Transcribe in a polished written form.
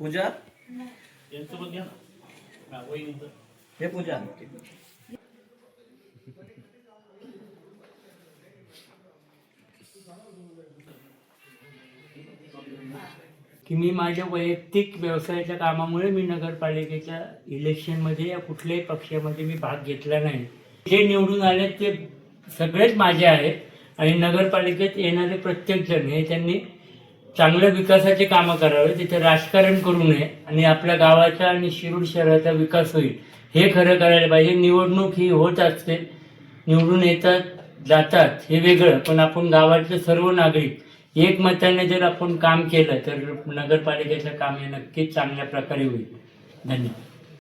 पूजा यांचं पण घ्या ना वहिनीचं. हे पूजा की मी माझ्या वैयक्तिक व्यवसायाच्या कामामुळे मी नगरपालिकेच्या इलेक्शनमध्ये या कुठल्याही पक्षामध्ये मी भाग घेतला नाही. जे निवडून आले ते सगळेच माझे आहेत आणि नगरपालिकेत येणारे प्रत्येक जण हे त्यांनी चांगल्या विकासाचे कामं करावे, तिथे राजकारण करू नये आणि आपल्या गावाचा आणि शिरूर शहराचा विकास होईल हे खरं करायला पाहिजे. निवडणूक ही होत असते, निवडून येतात जातात हे वेगळं, पण आपण गावातले सर्व नागरिक एकमताने जर आपण काम केलं तर नगरपालिकेचं काम हे नक्कीच चांगल्या प्रकारे होईल. धन्यवाद.